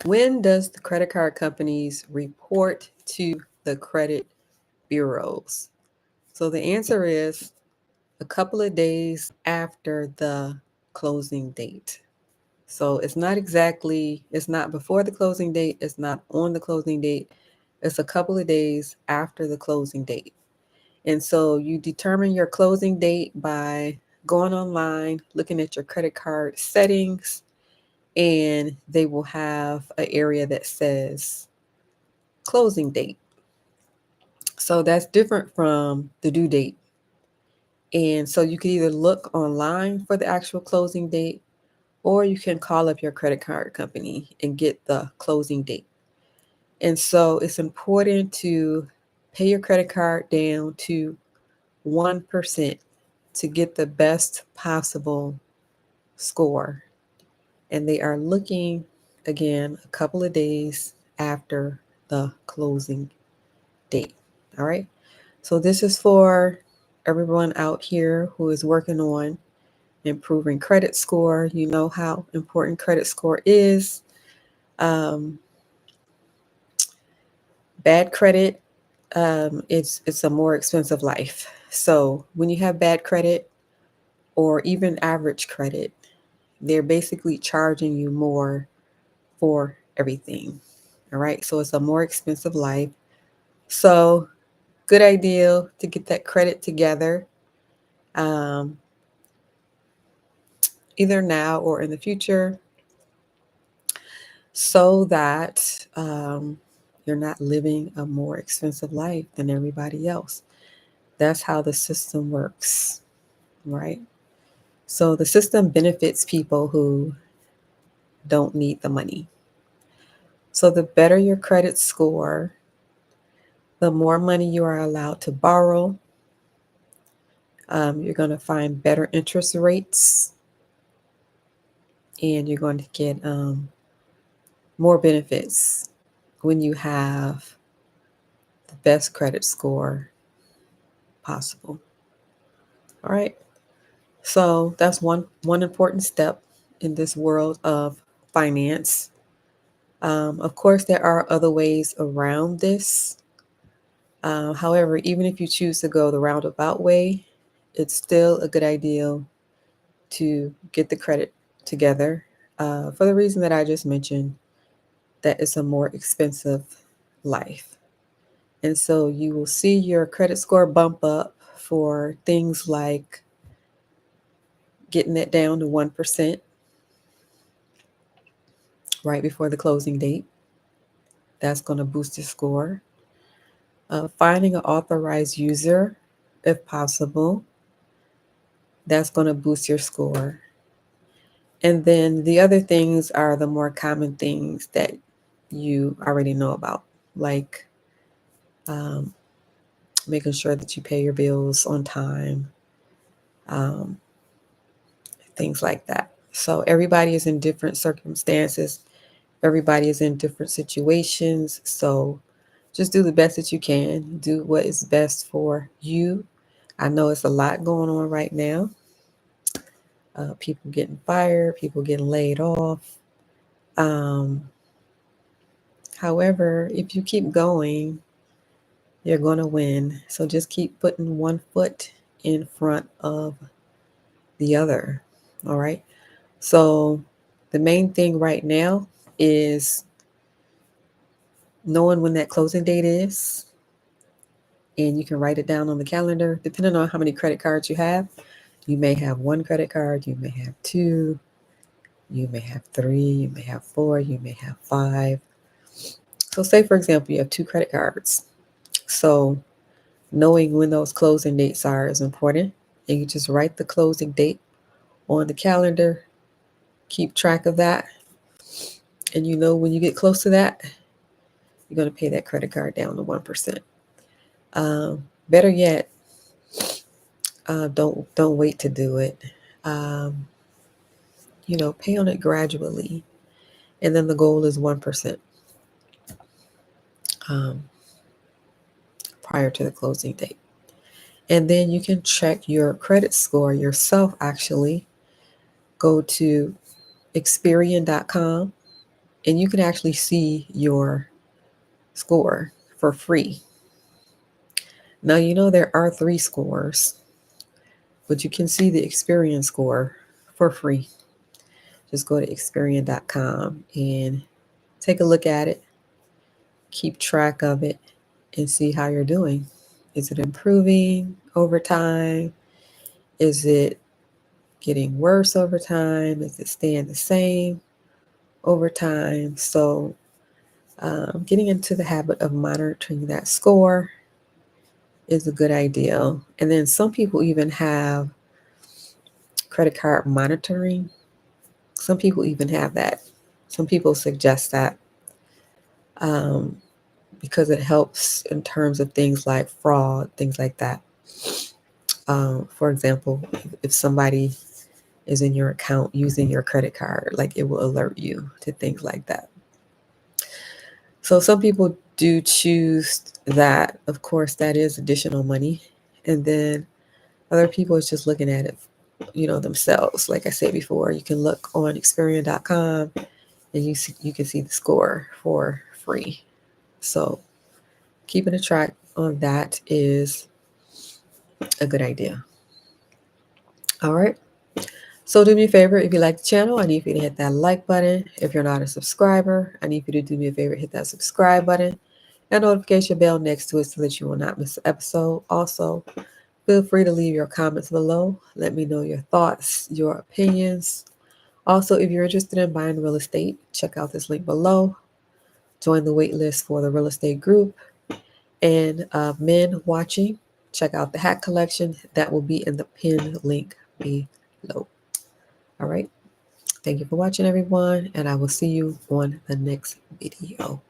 When does the credit card companies report to the credit bureaus? So the answer is a couple of days after the closing date. So it's not before the closing date, it's not on the closing date, it's a couple of days after the closing date. And so you determine your closing date by going online, looking at your credit card settings, and they will have an area that says closing date. So that's different from the due date. And so you can either look online for the actual closing date, or you can call up your credit card company and get the closing date. And so it's important to pay your credit card down to 1% to get the best possible score. And they are looking again a couple of days after the closing date. All right. So this is for everyone out here who is working on improving credit score. You know how important credit score is. Um, Bad credit, it's a more expensive life. So when you have bad credit or even average credit, they're basically charging you more for everything. All right. So it's a more expensive life. So good idea to get that credit together, um, either now or in the future, so that you're not living a more expensive life than everybody else. That's how the system works, right? So the system benefits people who don't need the money. So the better your credit score, the more money you are allowed to borrow. You're going to find better interest rates, and you're going to get more benefits when you have the best credit score possible. All right. So that's one important step in this world of finance. Of course, there are other ways around this. However, even if you choose to go the roundabout way, it's still a good idea to get the credit together for the reason that I just mentioned, that it's a more expensive life. And so you will see your credit score bump up for things like getting it down to 1% right before the closing date. That's going to boost your score. Finding an authorized user, if possible, that's going to boost your score. And then the other things are the more common things that you already know about, like um, making sure that you pay your bills on time, um, things like that. So everybody is in different circumstances, everybody is in different situations. So just do the best that you can, do what is best for you. I know it's a lot going on right now. People getting fired, people getting laid off. Um, However, if you keep going, you're going to win. So just keep putting one foot in front of the other. All right. So the main thing right now is knowing when that closing date is. And you can write it down on the calendar, depending on how many credit cards you have. You may have one credit card, you may have two, you may have three, you may have four, you may have five. So, say for example, you have two credit cards. So, knowing when those closing dates are is important. And you just write the closing date on the calendar, keep track of that. And you know when you get close to that, you're going to pay that credit card down to 1%. Better yet, don't wait to do it. Um, pay on it gradually, and then the goal is 1% um, prior to the closing date. And then you can check your credit score yourself. Actually, go to Experian.com and you can actually see your score for free. Now, you know there are 3 scores, but you can see the Experian score for free. Just go to Experian.com and take a look at it, keep track of it, and see how you're doing. Is it improving over time? Is it getting worse over time? Is it staying the same over time? So, getting into the habit of monitoring that score is a good idea. And then some people even have credit card monitoring. Some people even have that. Some people suggest that um, because it helps in terms of things like fraud, things like that. For example, if somebody is in your account using your credit card, like it will alert you to things like that. So some people do choose that. Of course, that is additional money. And then other people is just looking at it, themselves. Like I said before, you can look on Experian.com and you can see the score for free. So keeping a track on that is a good idea. All right. So do me a favor, if you like the channel, I need for you to hit that like button. If you're not a subscriber, I need for you to do me a favor, hit that subscribe button and notification bell next to it so that you will not miss an episode. Also, feel free to leave your comments below. Let me know your thoughts, your opinions. Also, if you're interested in buying real estate, check out this link below. Join the wait list for the real estate group. And men watching, check out the hat collection. That will be in the pinned link below. All right. Thank you for watching, everyone, and I will see you on the next video.